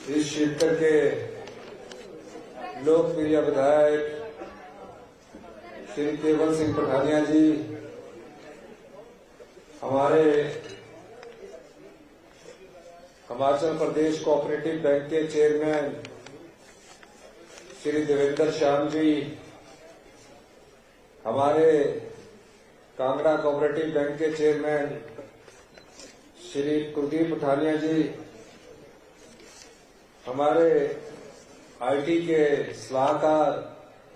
इस क्षेत्र के लोकप्रिय विधायक श्री केवल सिंह पठानिया जी, हमारे हिमाचल प्रदेश कोऑपरेटिव बैंक के चेयरमैन श्री देवेंद्र श्याम जी, हमारे कांगड़ा कोऑपरेटिव बैंक के चेयरमैन श्री कुलदीप पठानिया जी, हमारे आईटी के सलाहकार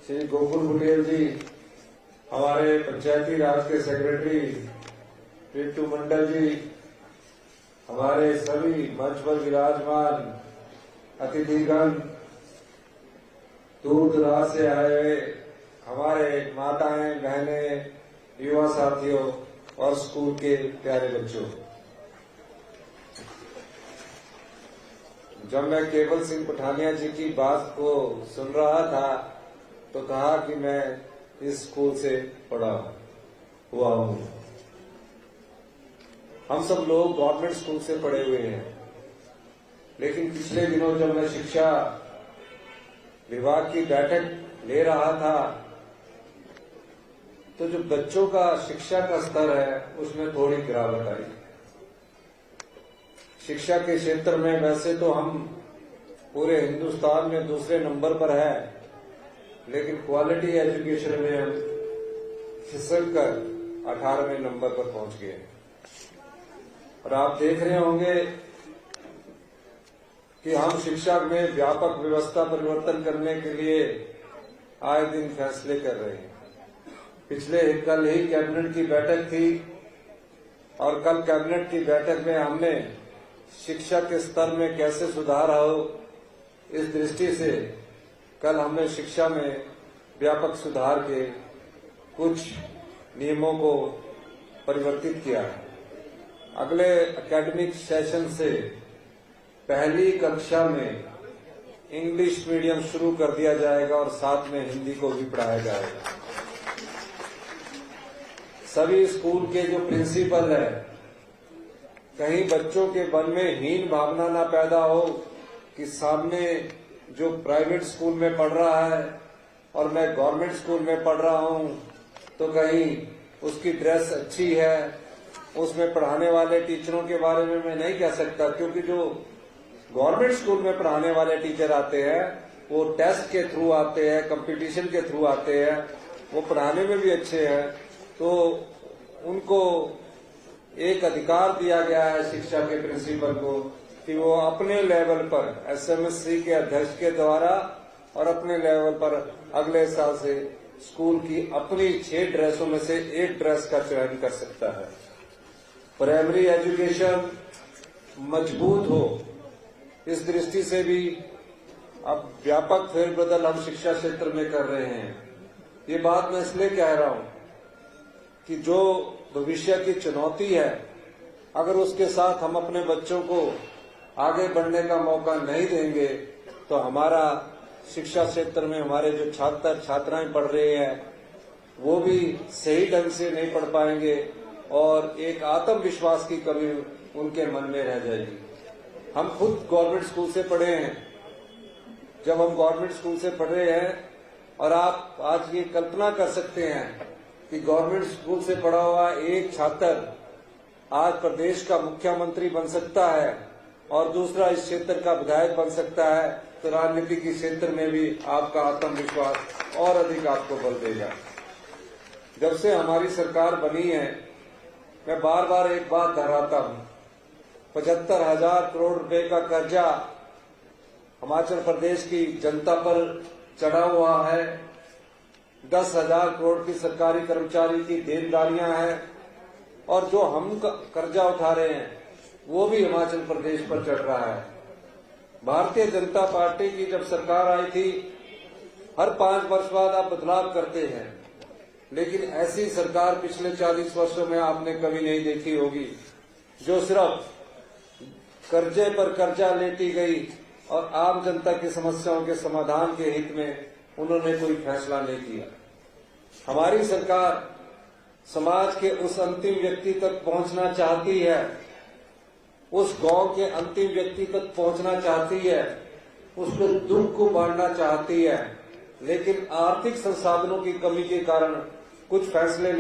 श्री गोकुल बुटेल जी, हमारे पंचायती राज के सेक्रेटरी पिंटू मंडल जी, हमारे सभी मंच पर विराजमान अतिथिगण, दूर दराज से आए हुए हमारे माताएं, बहनें, युवा साथियों और स्कूल के प्यारे बच्चों, जब मैं केवल सिंह पठानिया जी की बात को सुन रहा था तो कहा कि मैं इस स्कूल से पढ़ा हुआ हूं। हम सब लोग गवर्नमेंट स्कूल से पढ़े हुए हैं, लेकिन पिछले दिनों जब मैं शिक्षा विभाग की बैठक ले रहा था तो जो बच्चों का शिक्षा का स्तर है उसमें थोड़ी गिरावट आई। शिक्षा के क्षेत्र में वैसे तो हम पूरे हिंदुस्तान में दूसरे नंबर पर है, लेकिन क्वालिटी एजुकेशन में हम फिसलकर 18वें नंबर पर पहुंच गए। और आप देख रहे होंगे कि हम शिक्षा में व्यापक व्यवस्था परिवर्तन करने के लिए आए दिन फैसले कर रहे हैं। कल ही कैबिनेट की बैठक थी और कल कैबिनेट की बैठक में हमने शिक्षा के स्तर में कैसे सुधार हो, इस दृष्टि से कल हमने शिक्षा में व्यापक सुधार के कुछ नियमों को परिवर्तित किया है। अगले एकेडमिक सेशन से पहली कक्षा में इंग्लिश मीडियम शुरू कर दिया जाएगा और साथ में हिंदी को भी पढ़ाया जाएगा। सभी स्कूल के जो प्रिंसिपल है, कहीं बच्चों के मन में हीन भावना ना पैदा हो कि सामने जो प्राइवेट स्कूल में पढ़ रहा है और मैं गवर्नमेंट स्कूल में पढ़ रहा हूं, तो कहीं उसकी ड्रेस अच्छी है, उसमें पढ़ाने वाले टीचरों के बारे में मैं नहीं कह सकता, क्योंकि जो गवर्नमेंट स्कूल में पढ़ाने वाले टीचर आते हैं वो टेस्ट के थ्रू आते हैं, कंपटीशन के थ्रू आते हैं, वो पढ़ाने में भी अच्छे हैं, तो उनको एक अधिकार दिया गया है शिक्षा के प्रिंसिपल को कि वो अपने लेवल पर एसएमएससी के अध्यक्ष के द्वारा और अपने लेवल पर अगले साल से स्कूल की अपनी 6 ड्रेसों में से एक ड्रेस का चयन कर सकता है। प्राइमरी एजुकेशन मजबूत हो, इस दृष्टि से भी अब व्यापक फेरबदल हम शिक्षा क्षेत्र में कर रहे हैं। ये बात मैं इसलिए कह रहा हूं कि जो भविष्य की चुनौती है, अगर उसके साथ हम अपने बच्चों को आगे बढ़ने का मौका नहीं देंगे तो हमारा शिक्षा क्षेत्र में हमारे जो छात्र छात्राएं पढ़ रहे हैं वो भी सही ढंग से नहीं पढ़ पाएंगे और एक आत्मविश्वास की कमी उनके मन में रह जाएगी। हम खुद गवर्नमेंट स्कूल से पढ़े हैं। जब हम गवर्नमेंट स्कूल से पढ़ रहे हैं और आप आज ये कल्पना कर सकते हैं कि गवर्नमेंट स्कूल से पढ़ा हुआ एक छात्र आज प्रदेश का मुख्यमंत्री बन सकता है और दूसरा इस क्षेत्र का विधायक बन सकता है, तो राजनीति के क्षेत्र में भी आपका आत्मविश्वास और अधिक आपको बल देगा। जब से हमारी सरकार बनी है, मैं बार बार एक बात दोहराता हूं, 75,000 करोड़ रुपए का कर्जा हिमाचल प्रदेश की जनता पर चढ़ा हुआ है। 10,000 करोड़ की सरकारी कर्मचारी की देनदारियां हैं और जो हम कर्जा उठा रहे हैं वो भी हिमाचल प्रदेश पर चढ़ रहा है। भारतीय जनता पार्टी की जब सरकार आई थी, हर 5 वर्ष बाद आप बदलाव करते हैं, लेकिन ऐसी सरकार पिछले 40 वर्षों में आपने कभी नहीं देखी होगी जो सिर्फ कर्जे पर कर्जा लेती गई और आम जनता की समस्याओं के समाधान के हित में उन्होंने कोई फैसला नहीं किया। हमारी सरकार समाज के उस अंतिम व्यक्ति तक पहुंचना चाहती है उस गांव के अंतिम व्यक्ति तक पहुंचना चाहती है, उसके दुख को बांटना चाहती है, लेकिन आर्थिक संसाधनों की कमी के कारण कुछ फैसले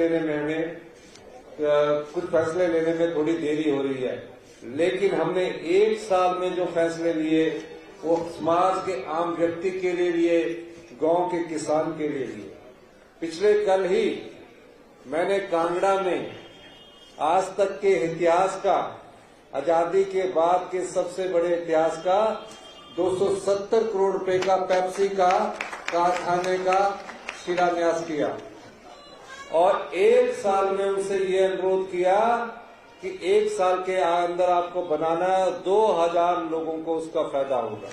लेने में थोड़ी देरी हो रही है। लेकिन हमने एक साल में जो फैसले लिए वो समाज के आम व्यक्ति के लिए, गांव के किसान के लिए। पिछले कल ही मैंने कांगड़ा में आज तक के इतिहास का, आजादी के बाद के सबसे बड़े इतिहास का 270 करोड़ रुपए का पेप्सी का कारखाने का शिलान्यास किया और एक साल में उनसे ये अनुरोध किया कि एक साल के अंदर आपको बनाना है, 2000 लोगों को उसका फायदा होगा।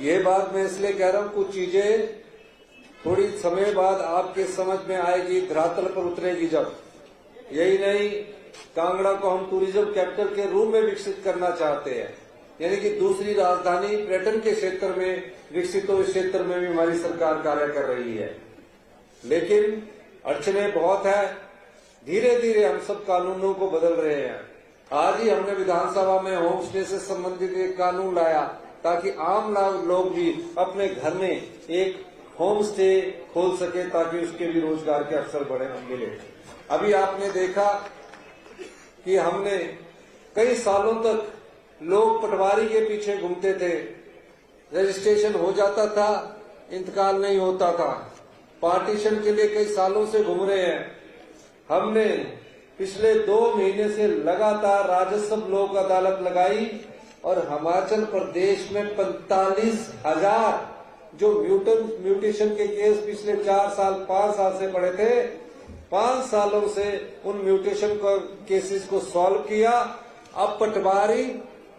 ये बात मैं इसलिए कह रहा हूं, कुछ चीजें थोड़ी समय बाद आपके समझ में आएगी, धरातल पर उतरेगी जब। यही नहीं, कांगड़ा को हम टूरिज्म कैपिटल के रूप में विकसित करना चाहते हैं, यानी कि दूसरी राजधानी पर्यटन के क्षेत्र में विकसित हो। इस क्षेत्र में भी हमारी सरकार कार्य कर रही है, लेकिन अड़चने बहुत है। धीरे धीरे हम सब कानूनों को बदल रहे हैं। आज ही हमने विधानसभा में होम स्टे से संबंधित एक कानून लाया ताकि आम लोग भी अपने घर में एक होम स्टे खोल सके, ताकि उसके भी रोजगार के अवसर बढ़े मिले। अभी आपने देखा कि हमने कई सालों तक लोग पटवारी के पीछे घूमते थे, रजिस्ट्रेशन हो जाता था, इंतकाल नहीं होता था, पार्टीशन के लिए कई सालों से घूम रहे हैं। हमने पिछले 2 महीने से लगातार राजस्व लोक अदालत लगाई और हिमाचल प्रदेश में 45,000 जो म्यूटेशन के केस पिछले 4 साल 5 साल से पड़े थे, 5 सालों से उन म्यूटेशन केसेस को सॉल्व किया। अब पटवारी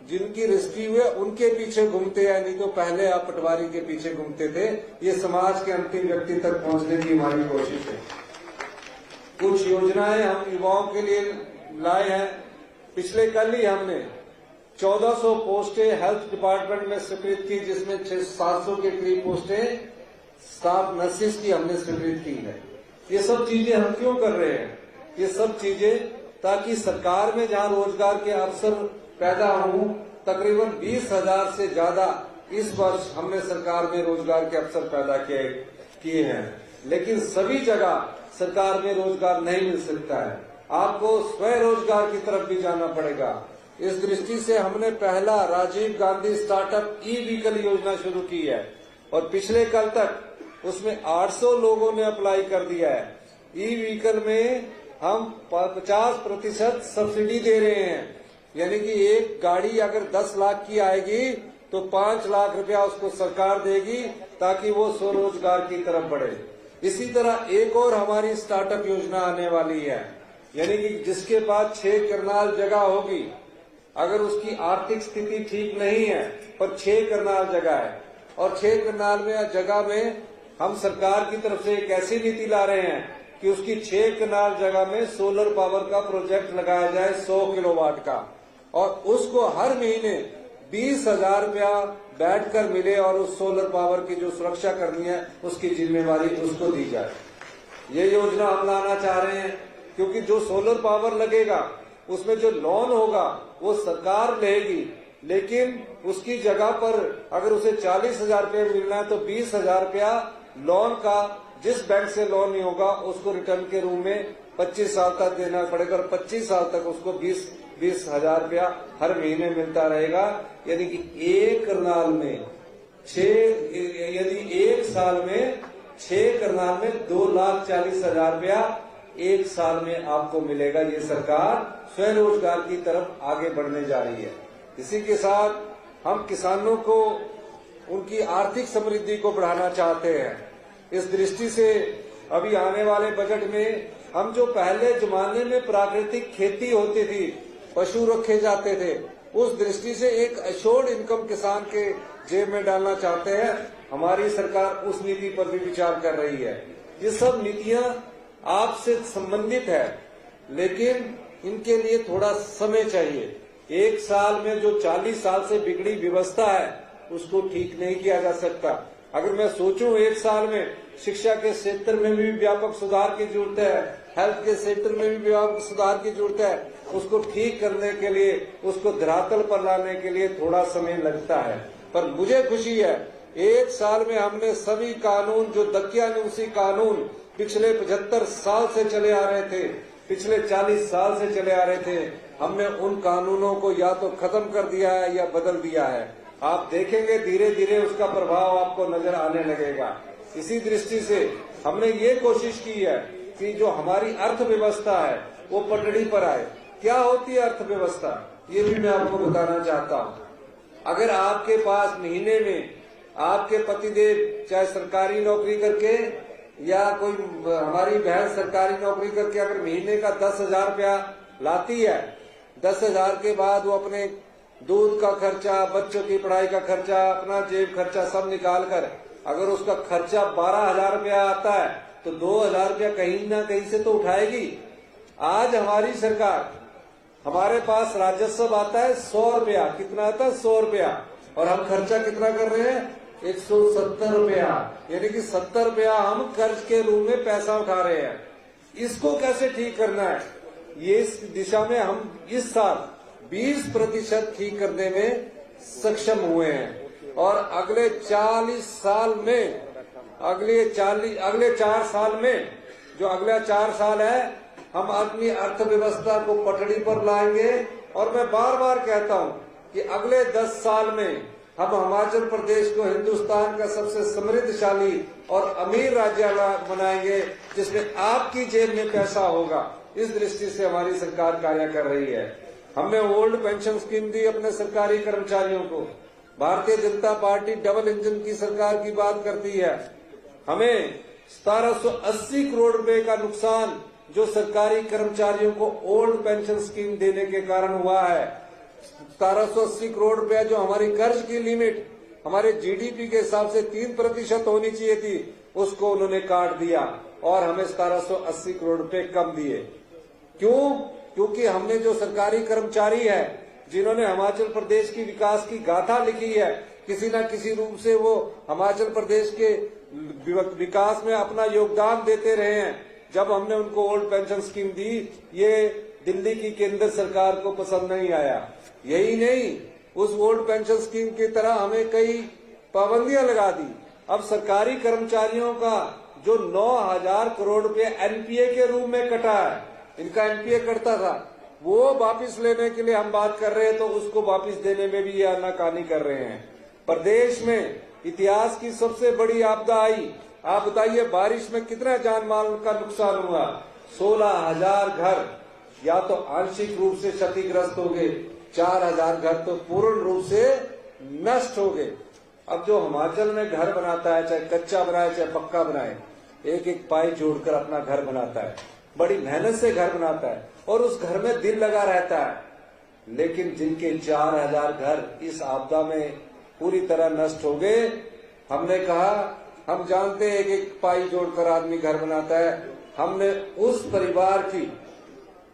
जिनकी रजिस्ट्री हुई है उनके पीछे घूमते हैं, नहीं तो पहले आप पटवारी के पीछे घूमते थे। ये समाज के अंतिम व्यक्ति तक पहुंचने की हमारी कोशिश है। कुछ योजनाएं हम युवाओं के लिए लाए हैं। पिछले कल ही हमने 1400 पोस्टें हेल्थ डिपार्टमेंट में स्वीकृत की, जिसमें 700 के करीब पोस्टें स्टाफ नर्सिस की हमने स्वीकृत की है। ये सब चीजें हम क्यों कर रहे हैं? ये सब चीजें ताकि सरकार में जहां रोजगार के अवसर पैदा हों, तकरीबन 20,000 से ज्यादा इस वर्ष हमने सरकार में रोजगार के अवसर पैदा किए हैं। लेकिन सभी जगह सरकार में रोजगार नहीं मिल सकता है, आपको स्वरोजगार की तरफ भी जाना पड़ेगा। इस दृष्टि से हमने पहला Rajiv Gandhi startup e vehicle योजना शुरू की है और पिछले कल तक उसमें 800 लोगों ने अप्लाई कर दिया है। ई व्हीकल में हम 50% सब्सिडी दे रहे हैं, यानी कि एक गाड़ी अगर 10 लाख की आएगी तो 5 लाख रुपया उसको सरकार देगी ताकि वो स्वरोजगार की तरफ बढ़े। इसी तरह एक और हमारी स्टार्टअप योजना आने वाली है, यानी कि जिसके पास 6 करनाल जगह होगी, अगर उसकी आर्थिक स्थिति ठीक नहीं है पर 6 करनाल जगह है और 6 करनाल में जगह में हम सरकार की तरफ से एक ऐसी नीति ला रहे हैं कि उसकी 6 करनाल जगह में सोलर पावर का प्रोजेक्ट लगाया जाए 100 किलोवाट का, और उसको हर महीने 20,000 रुपया बैठकर मिले और उस सोलर पावर की जो सुरक्षा करनी है उसकी जिम्मेवारी उसको दी जाए। ये योजना हम लाना चाह रहे हैं क्योंकि जो सोलर पावर लगेगा उसमें जो लोन होगा वो सरकार लेगी, लेकिन उसकी जगह पर अगर उसे 40,000 रुपया मिलना है तो 20,000 रुपया लोन का, जिस बैंक से लोन नहीं होगा उसको रिटर्न के रूप में 25 साल तक देना पड़ेगा और 25 साल तक उसको 20,000 रुपया हर महीने मिलता रहेगा। यानी कि एक करनाल में 6, यदि एक साल में 6 करनाल में 2,40,000 रुपया एक साल में आपको मिलेगा। ये सरकार स्वरोजगार की तरफ आगे बढ़ने जा रही है। इसी के साथ हम किसानों को उनकी आर्थिक समृद्धि को बढ़ाना चाहते हैं। इस दृष्टि से अभी आने वाले बजट में हम जो पहले जमाने में प्राकृतिक खेती होती थी, पशु रखे जाते थे, उस दृष्टि से एक एश्योर्ड इनकम किसान के जेब में डालना चाहते हैं। हमारी सरकार उस नीति पर भी विचार कर रही है। ये सब नीतियां आपसे संबंधित है, लेकिन इनके लिए थोड़ा समय चाहिए। एक साल में जो 40 साल से बिगड़ी व्यवस्था है उसको ठीक नहीं किया जा सकता। अगर मैं सोचूं एक साल में शिक्षा के क्षेत्र में भी व्यापक सुधार की जरूरत है, हेल्थ के क्षेत्र में भी व्यापक सुधार की जरूरत है, उसको ठीक करने के लिए, उसको धरातल पर लाने के लिए थोड़ा समय लगता है। पर मुझे खुशी है, 1 साल में हमने सभी कानून, जो दकियानूसी कानून पिछले 75 साल से चले आ रहे थे, पिछले 40 साल से चले आ रहे थे, हमने उन कानूनों को या तो खत्म कर दिया है या बदल दिया है। आप देखेंगे धीरे धीरे उसका प्रभाव आपको नजर आने लगेगा। इसी दृष्टि से हमने ये कोशिश की है कि जो हमारी अर्थव्यवस्था है वो पटड़ी पर आए। क्या होती है अर्थव्यवस्था, ये भी मैं आपको बताना चाहता हूँ। अगर आपके पास महीने में आपके पतिदेव चाहे सरकारी नौकरी करके या कोई हमारी बहन सरकारी नौकरी करके अगर महीने का 10,000 रुपया लाती है, 10,000 के बाद वो अपने दूध का खर्चा, बच्चों की पढ़ाई का खर्चा, अपना जेब खर्चा सब निकाल कर अगर उसका खर्चा 12,000 रुपया आता है तो 2,000 रुपया कहीं ना कहीं से तो उठाएगी। आज हमारी सरकार, हमारे पास राजस्व आता है 100 रुपया। कितना आता है? 100 रुपया। और हम खर्चा कितना कर रहे हैं? 170 रुपया। यानी कि 70 रुपया हम कर्ज के रूप में पैसा उठा रहे हैं। इसको कैसे ठीक करना है, ये इस दिशा में हम इस साल 20% ठीक करने में सक्षम हुए हैं। और अगले 40 साल में, अगले 4 साल में, जो अगला 4 साल है, हम अपनी अर्थव्यवस्था को पटड़ी पर लाएंगे। और मैं बार बार कहता हूं कि अगले 10 साल में हम हिमाचल प्रदेश को हिंदुस्तान का सबसे समृद्धशाली और अमीर राज्य बनाएंगे, जिसमें आपकी जेब में पैसा होगा। इस दृष्टि से हमारी सरकार कार्य कर रही है। हमने ओल्ड पेंशन स्कीम दी अपने सरकारी कर्मचारियों को। Bharatiya Janata party double engine की सरकार की बात करती है। हमें 1780 करोड़ रुपए का नुकसान जो सरकारी कर्मचारियों को ओल्ड पेंशन स्कीम देने के कारण हुआ है, 1780 करोड़ रुपया जो हमारी कर्ज की लिमिट हमारे जीडीपी के हिसाब से 3% होनी चाहिए थी, उसको उन्होंने काट दिया और हमें 1780 करोड़ रुपए कम दिए। क्यों? क्योंकि हमने जो सरकारी कर्मचारी है, जिन्होंने हिमाचल प्रदेश की विकास की गाथा लिखी है, किसी न किसी रूप से वो हिमाचल प्रदेश के विकास में अपना योगदान देते रहे हैं। जब हमने उनको ओल्ड पेंशन स्कीम दी, ये दिल्ली की केंद्र सरकार को पसंद नहीं आया। यही नहीं, उस ओल्ड पेंशन स्कीम की तरह हमें कई पाबंदियां लगा दी। अब सरकारी कर्मचारियों का जो 9,000 करोड़ रुपए एनपीए के रूप में कटा है, इनका एनपीए कटता था, वो वापिस लेने के लिए हम बात कर रहे हैं, तो उसको वापिस देने में भी ये आनाकानी कर रहे हैं। प्रदेश में इतिहास की सबसे बड़ी आपदा आई। आप बताइए, बारिश में कितना जान माल का नुकसान हुआ? 16,000 घर या तो आंशिक रूप से क्षतिग्रस्त हो गए, 4,000 घर तो पूर्ण रूप से नष्ट हो गए। अब जो हिमाचल में घर बनाता है, चाहे कच्चा बनाए चाहे पक्का बनाए, एक एक पाई जोड़कर अपना घर बनाता है, बड़ी मेहनत से घर बनाता है और उस घर में दिल लगा रहता है। लेकिन जिनके 4,000 घर इस आपदा में पूरी तरह नष्ट हो गए, हमने कहा, हम जानते हैं एक एक पाई जोड़कर आदमी घर बनाता है, हमने उस परिवार की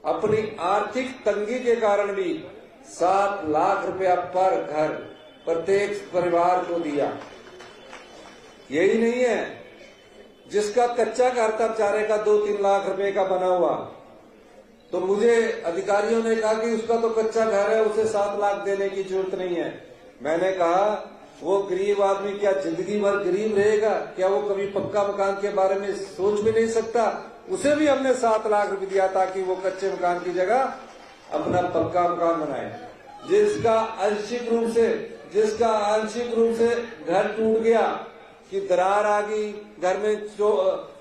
अपनी आर्थिक तंगी के कारण भी 7 लाख रुपया पर घर प्रत्येक परिवार को दिया। यही नहीं है, जिसका कच्चा घर था बेचारे का 2-3 लाख रुपए का बना हुआ, तो मुझे अधिकारियों ने कहा कि उसका तो कच्चा घर है, उसे 7 लाख देने की जरूरत नहीं है। मैंने कहा, वो गरीब आदमी क्या जिंदगी भर गरीब रहेगा? क्या वो कभी पक्का मकान के बारे में सोच भी नहीं सकता? उसे भी हमने 7 लाख रुपए दिया ताकि वो कच्चे मकान की जगह अपना पक्का मकान बनाए। जिसका आंशिक रूप से घर टूट गया, कि दरार आ गई, घर में जो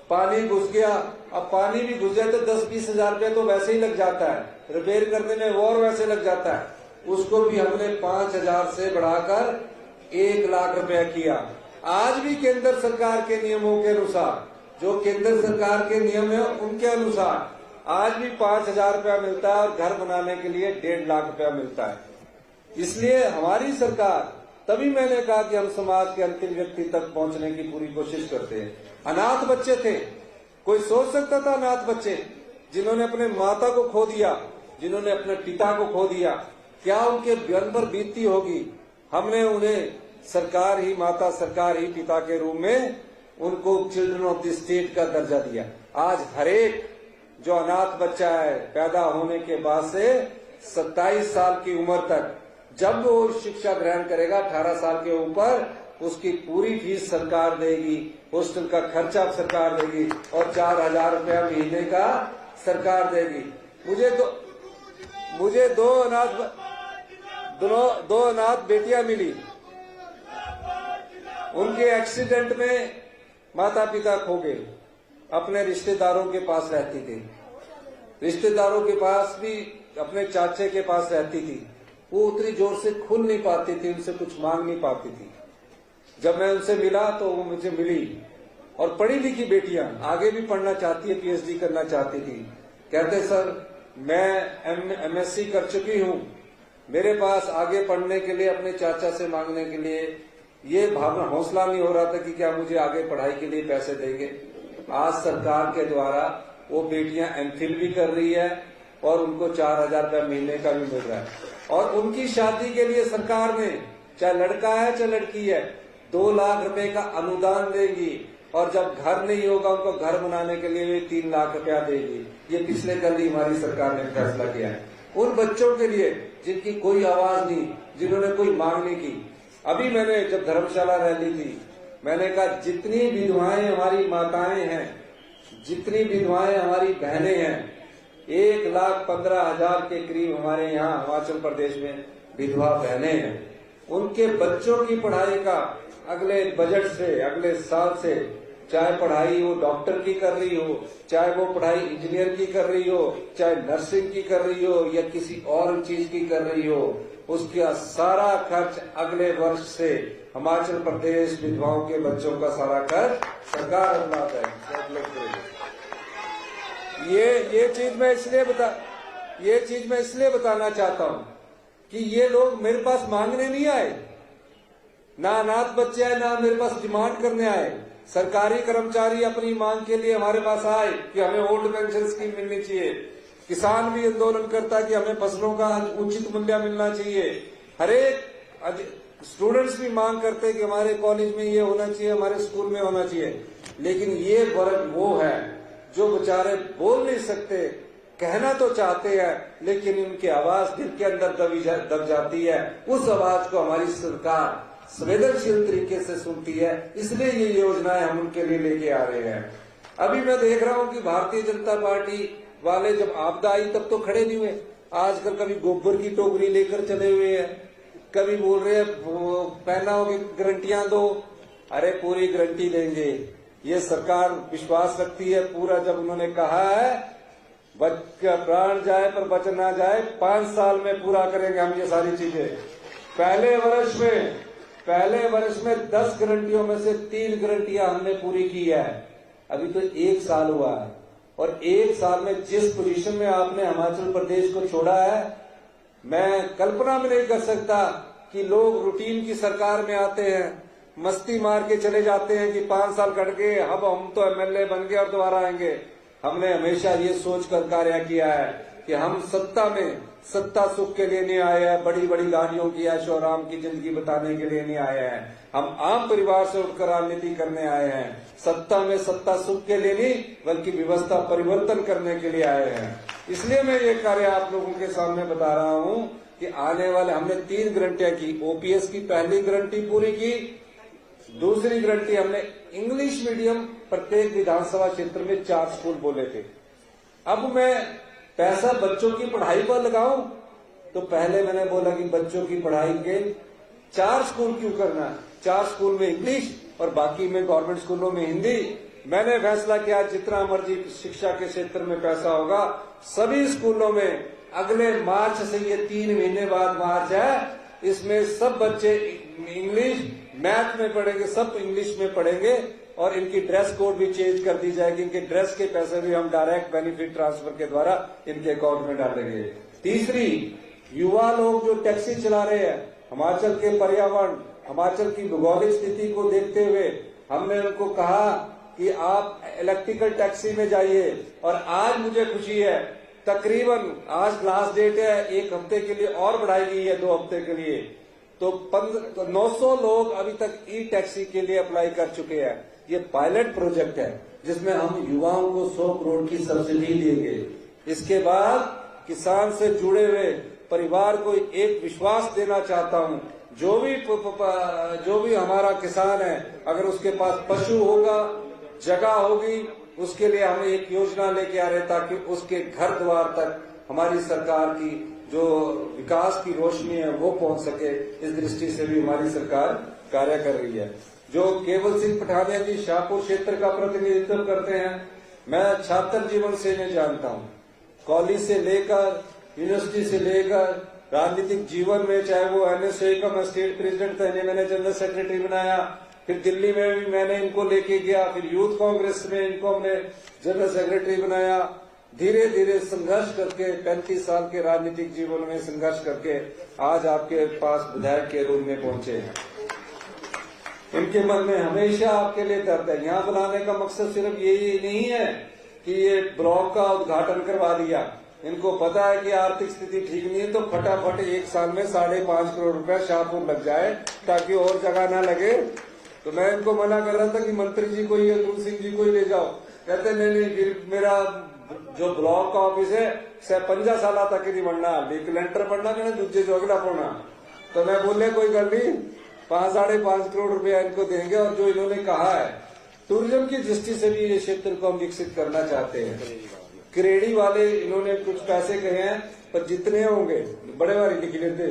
पानी घुस गया, अब पानी भी घुस जाए तो 10-20 हजार रुपये तो वैसे ही लग जाता है, रिपेयर करने में और वैसे लग जाता है। उसको भी हमने 5,000 से बढ़ाकर 1 लाख रुपया किया। आज भी केंद्र सरकार के नियमों के अनुसार, जो केंद्र सरकार के नियम है उनके अनुसार आज भी 5,000 रुपया मिलता है और घर बनाने के लिए 1.5 लाख रुपया मिलता है। इसलिए हमारी सरकार, तभी मैंने कहा कि हम समाज के अंतिम व्यक्ति तक पहुंचने की पूरी कोशिश करते हैं। अनाथ बच्चे थे, कोई सोच सकता था? अनाथ बच्चे जिन्होंने अपने माता को खो दिया, जिन्होंने अपने पिता को खो दिया, क्या उनके जीवन पर बीतती होगी? हमने उन्हें सरकार ही माता, सरकार ही पिता के रूप में उनको चिल्ड्रन ऑफ द स्टेट का दर्जा दिया। आज हरेक जो अनाथ बच्चा है पैदा होने के बाद से 27 साल की उम्र तक, जब वो शिक्षा ग्रहण करेगा 18 साल के ऊपर, उसकी पूरी फीस सरकार देगी, हॉस्टल का खर्चा सरकार देगी और 4,000 रुपया महीने का सरकार देगी। मुझे दो अनाथ बेटियां मिली। उनके एक्सीडेंट में माता पिता खो गए, अपने रिश्तेदारों के पास रहती थी, रिश्तेदारों के पास भी अपने चाचे के पास रहती थी। वो उतनी जोर से खुल नहीं पाती थी, उनसे कुछ मांग नहीं पाती थी। जब मैं उनसे मिला तो वो मुझे मिली, और पढ़ी लिखी बेटियां आगे भी पढ़ना चाहती है, पीएचडी करना चाहती थी। कहते सर मैं एमएससी कर चुकी हूँ, मेरे पास आगे पढ़ने के लिए अपने चाचा से मांगने के लिए ये भावना हौसला नहीं हो रहा था कि क्या मुझे आगे पढ़ाई के लिए पैसे देंगे। आज सरकार के द्वारा वो बेटियां एमफिल भी कर रही है और उनको 4,000 रुपये महीने का भी मिल रहा है, और उनकी शादी के लिए सरकार ने, चाहे लड़का है चाहे लड़की है, 2 लाख रुपए का अनुदान देगी, और जब घर नहीं होगा उनको घर बनाने के लिए 3 लाख रुपया देगी। ये पिछले कल ही हमारी सरकार ने फैसला किया है उन बच्चों के लिए जिनकी कोई आवाज नहीं, जिन्होंने कोई मांग नहीं की। अभी मैंने जब धर्मशाला रैली थी, मैंने कहा जितनी विधवाएं हमारी माताएं हैं, जितनी विधवाएं हमारी बहनें हैं, 1,15,000 के करीब हमारे यहाँ हिमाचल प्रदेश में विधवा बहनें हैं। उनके बच्चों की पढ़ाई का अगले बजट से, अगले साल से, चाहे पढ़ाई वो डॉक्टर की कर रही हो, चाहे वो पढ़ाई इंजीनियर की कर रही हो, चाहे नर्सिंग की कर रही हो या किसी और चीज की कर रही हो, उसका सारा खर्च अगले वर्ष से हिमाचल प्रदेश विधवाओं के बच्चों का सारा खर्च सरकार अपनाता है। ये चीज मैं इसलिए बताना चाहता हूँ कि ये लोग मेरे पास मांगने नहीं आए, ना अनाथ बच्चे आए, ना मेरे पास डिमांड करने आए। सरकारी कर्मचारी अपनी मांग के लिए हमारे पास आए कि हमें ओल्ड पेंशन स्कीम मिलनी चाहिए। किसान भी आंदोलन करता कि हमें फसलों का उचित मूल्य मिलना चाहिए। हर एक स्टूडेंट्स भी मांग करते कि हमारे कॉलेज में ये होना चाहिए, हमारे स्कूल में होना चाहिए। लेकिन ये वर्ग वो है जो बेचारे बोल नहीं सकते, कहना तो चाहते हैं लेकिन उनकी आवाज दिल के अंदर दब जाती है। उस आवाज को हमारी सरकार संवेदनशील तरीके से सुनती है, इसलिए ये योजनाएं हम उनके लिए लेके आ रहे हैं। अभी मैं देख रहा हूं कि भारतीय जनता पार्टी वाले जब आपदा आई तब तो खड़े नहीं हुए। आजकल कभी गोबर की टोकरी लेकर चले हुए हैं, कभी बोल रहे हैं पहना होगी गारंटियां दो। अरे पूरी गारंटी लेंगे, ये सरकार विश्वास रखती है पूरा। जब उन्होंने कहा है प्राण जाए पर बचन ना जाए, 5 साल में पूरा करेंगे हम ये सारी चीजें। पहले वर्ष में 10 गारंटियों में से 3 गारंटियां हमने पूरी की है। अभी तो 1 साल हुआ है, और 1 साल में जिस पोजीशन में आपने हिमाचल प्रदेश को छोड़ा है, मैं कल्पना में नहीं कर सकता कि लोग रूटीन की सरकार में आते हैं, मस्ती मार के चले जाते हैं कि 5 साल कट गए, अब हम तो एमएलए बन गए और दोबारा आएंगे। हमने हमेशा ये सोचकर कार्य किया है कि हम सत्ता सुख के लिए नहीं आए हैं, बड़ी बड़ी गाड़ियों की ऐशो आराम की जिंदगी बताने के लिए नहीं आए हैं। हम आम परिवार से उठकर राजनीति करने आए हैं। सत्ता सुख के लिए नहीं, बल्कि व्यवस्था परिवर्तन करने के लिए आए हैं। इसलिए मैं ये कार्य आप लोगों के सामने बता रहा हूँ कि आने वाले हमने 3 गारंटियां की। ओपीएस की पहली गारंटी पूरी की, दूसरी गारंटी हमने इंग्लिश मीडियम प्रत्येक विधानसभा क्षेत्र में 4 स्कूल बोले थे। अब मैं पैसा बच्चों की पढ़ाई पर लगाऊं, तो पहले मैंने बोला कि बच्चों की पढ़ाई के 4 स्कूल क्यों करना, 4 स्कूल में इंग्लिश और बाकी में गवर्नमेंट स्कूलों में हिंदी। मैंने फैसला किया जितना मर्जी शिक्षा के क्षेत्र में पैसा होगा, सभी स्कूलों में अगले मार्च से, ये 3 महीने बाद मार्च है, इसमें सब बच्चे इंग्लिश मैथ में पढ़ेंगे, सब इंग्लिश में पढ़ेंगे। और इनकी ड्रेस कोड भी चेंज कर दी जाएगी, इनके ड्रेस के पैसे भी हम डायरेक्ट बेनिफिट ट्रांसफर के द्वारा इनके अकाउंट में डालेंगे। तीसरी, युवा लोग जो टैक्सी चला रहे हैं, हिमाचल के पर्यावरण, हिमाचल की भौगोलिक स्थिति को देखते हुए हमने उनको कहा कि आप इलेक्ट्रिकल टैक्सी में जाइए। और आज मुझे खुशी है, तकरीबन आज लास्ट डेट है, 1 हफ्ते के लिए और बढ़ाई गई है, 2 हफ्ते के लिए, तो 900 लोग अभी तक ई टैक्सी के लिए अप्लाई कर चुके हैं। ये पायलट प्रोजेक्ट है, जिसमें हम युवाओं को 100 करोड़ की सब्सिडी देंगे। इसके बाद किसान से जुड़े हुए परिवार को एक विश्वास देना चाहता हूं, जो भी हमारा किसान है, अगर उसके पास पशु होगा, जगह होगी, उसके लिए हम एक योजना लेके आ रहे हैं ताकि उसके घर द्वार तक हमारी सरकार की जो विकास की रोशनी है वो पहुंच सके। इस दृष्टि से भी हमारी सरकार कार्य कर रही है। जो केवल सिंह पठानिया जी शाहपुर क्षेत्र का प्रतिनिधित्व करते हैं, मैं छात्र जीवन से इन्हें जानता हूं। कॉलेज से लेकर यूनिवर्सिटी से लेकर राजनीतिक जीवन में, चाहे वो एनएसए का मैं स्टेट प्रेसिडेंट था, इन्हें मैंने जनरल सेक्रेटरी बनाया, फिर दिल्ली में भी मैंने इनको लेके गया, फिर यूथ कांग्रेस में इनको हमने जनरल सेक्रेटरी बनाया। धीरे धीरे संघर्ष करके 35 साल के राजनीतिक जीवन में संघर्ष करके आज आपके पास विधायक के रूप में पहुंचे हैं। इनके मन में हमेशा आपके लिए दर्द है। यहाँ बुलाने का मकसद सिर्फ यही नहीं है कि ये ब्लॉक का उद्घाटन करवा दिया। इनको पता है कि आर्थिक स्थिति ठीक नहीं है, तो फटाफट एक साल में 5.5 करोड़ रुपया शाहपुर लग जाए ताकि और जगह ना लगे। तो मैं इनको मना कर रहा था कि मंत्री जी को, अतुल सिंह जी को ही ले जाओ। कहते नहीं, फिर मेरा जो ब्लॉक का ऑफिस है 50 साल तक ही नहीं बनना, लेंटर बनना कहना दूजे जो अगला पड़ना। तो मैं बोले कोई गल नहीं, 5.5 करोड़ रुपया इनको देंगे। और जो इन्होंने कहा है, टूरिज्म की दृष्टि से भी ये क्षेत्र को हम विकसित करना चाहते हैं। क्रेडी वाले इन्होंने कुछ पैसे कहे हैं, पर जितने होंगे बड़े बारी लिख लेते,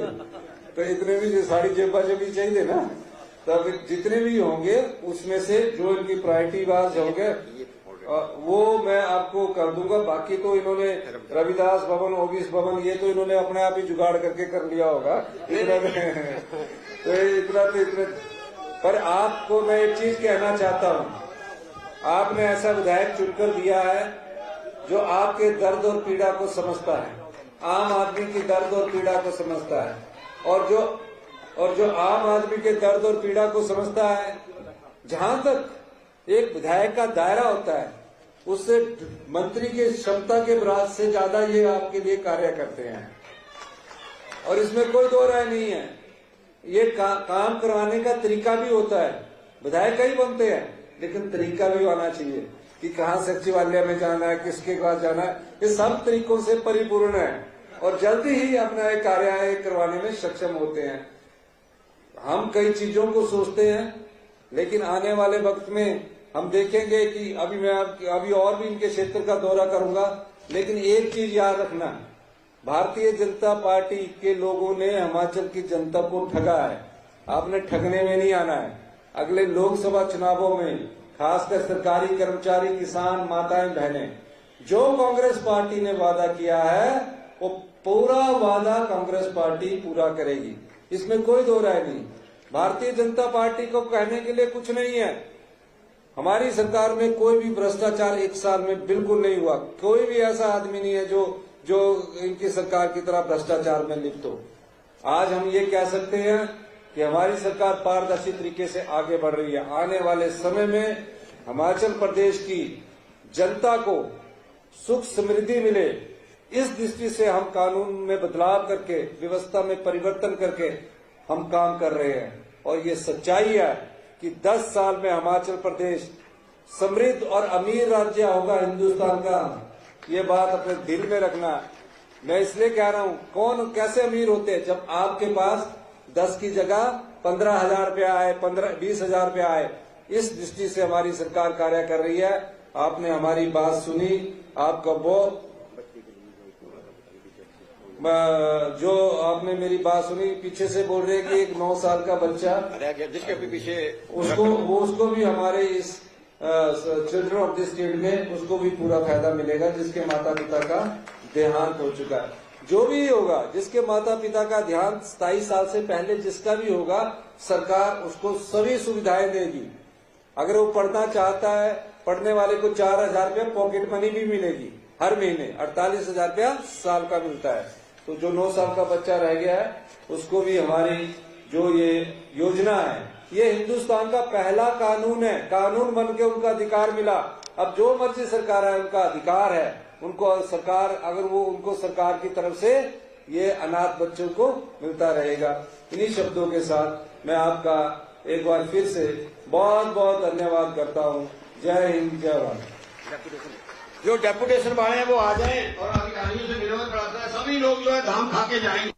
तो इतने भी साड़ी जेबा जेबी चाहिए ना, तो जितने भी होंगे उसमें से जो इनकी प्रायोरिटी वाज होंगे वो मैं आपको कर दूंगा। बाकी तो इन्होंने रविदास भवन, ओबीस भवन, ये तो इन्होंने अपने आप ही जुगाड़ करके कर लिया होगा। इतना पर आपको मैं एक चीज कहना चाहता हूँ, आपने ऐसा विधायक चुनकर दिया है जो आपके दर्द और पीड़ा को समझता है, आम आदमी की दर्द और पीड़ा को समझता है। और जो आम आदमी के दर्द और पीड़ा को समझता है, जहां तक एक विधायक का दायरा होता है, उससे मंत्री की क्षमता के बराबर से ज्यादा ये आपके लिए कार्य करते हैं। और इसमें कोई दो राय नहीं है। ये काम करवाने का तरीका भी होता है। विधायक ही बनते हैं, लेकिन तरीका भी आना चाहिए कि कहाँ सचिवालय में जाना है, किसके पास जाना है। ये सब तरीकों से परिपूर्ण है और जल्दी ही अपना एक कार्य करवाने में सक्षम होते हैं। हम कई चीजों को सोचते हैं, लेकिन आने वाले वक्त में हम देखेंगे कि अभी और भी इनके क्षेत्र का दौरा करूंगा। लेकिन एक चीज याद रखना, भारतीय जनता पार्टी के लोगों ने हिमाचल की जनता को ठगा है। आपने ठगने में नहीं आना है। अगले लोकसभा चुनावों में खासकर सरकारी कर्मचारी, किसान, माताएं, बहनें, जो कांग्रेस पार्टी ने वादा किया है वो पूरा वादा कांग्रेस पार्टी पूरा करेगी। इसमें कोई दो राय नहीं। भारतीय जनता पार्टी को कहने के लिए कुछ नहीं है। हमारी सरकार में कोई भी भ्रष्टाचार 1 साल में बिल्कुल नहीं हुआ। कोई भी ऐसा आदमी नहीं है जो इनकी सरकार की तरह भ्रष्टाचार में लिप्त हो। आज हम ये कह सकते हैं कि हमारी सरकार पारदर्शी तरीके से आगे बढ़ रही है। आने वाले समय में हिमाचल प्रदेश की जनता को सुख समृद्धि मिले, इस दृष्टि से हम कानून में बदलाव करके, व्यवस्था में परिवर्तन करके हम काम कर रहे हैं। और ये सच्चाई है कि 10 साल में हिमाचल प्रदेश समृद्ध और अमीर राज्य होगा हिंदुस्तान का। ये बात अपने दिल में रखना। मैं इसलिए कह रहा हूँ, कौन कैसे अमीर होते हैं? जब आपके पास 10 की जगह 15,000 रुपया आए, 20,000 रुपया आए। इस दृष्टि से हमारी सरकार कार्य कर रही है। आपने हमारी बात सुनी, आपका वो जो आपने मेरी बात सुनी, पीछे से बोल रहे कि एक 9 साल का बच्चा जिसके पीछे उसको भी हमारे इस चिल्ड्रन ऑफ द स्टेट में उसको भी पूरा फायदा मिलेगा, जिसके माता पिता का देहांत हो चुका है। जो भी होगा, जिसके माता पिता का देहांत 27 साल से पहले जिसका भी होगा, सरकार उसको सभी सुविधाएं देगी। अगर वो पढ़ना चाहता है, पढ़ने वाले को 4,000 रुपया पॉकेट मनी भी मिलेगी हर महीने। 48,000 रुपया साल का मिलता है। तो जो 9 साल का बच्चा रह गया है, उसको भी हमारी जो ये योजना है, ये हिंदुस्तान का पहला कानून है। कानून बन के उनका अधिकार मिला। अब जो मर्जी सरकार है, उनका अधिकार है। उनको सरकार, अगर वो उनको सरकार की तरफ से ये अनाथ बच्चों को मिलता रहेगा। इन्हीं शब्दों के साथ मैं आपका एक बार फिर से बहुत बहुत धन्यवाद करता हूँ। जय हिंद, जय भारत। जो डेपुटेशन वाले हैं वो आ जाएं और अधिकारियों से विरोध कराता है, सभी लोग जो है धाम खा के जाएंगे।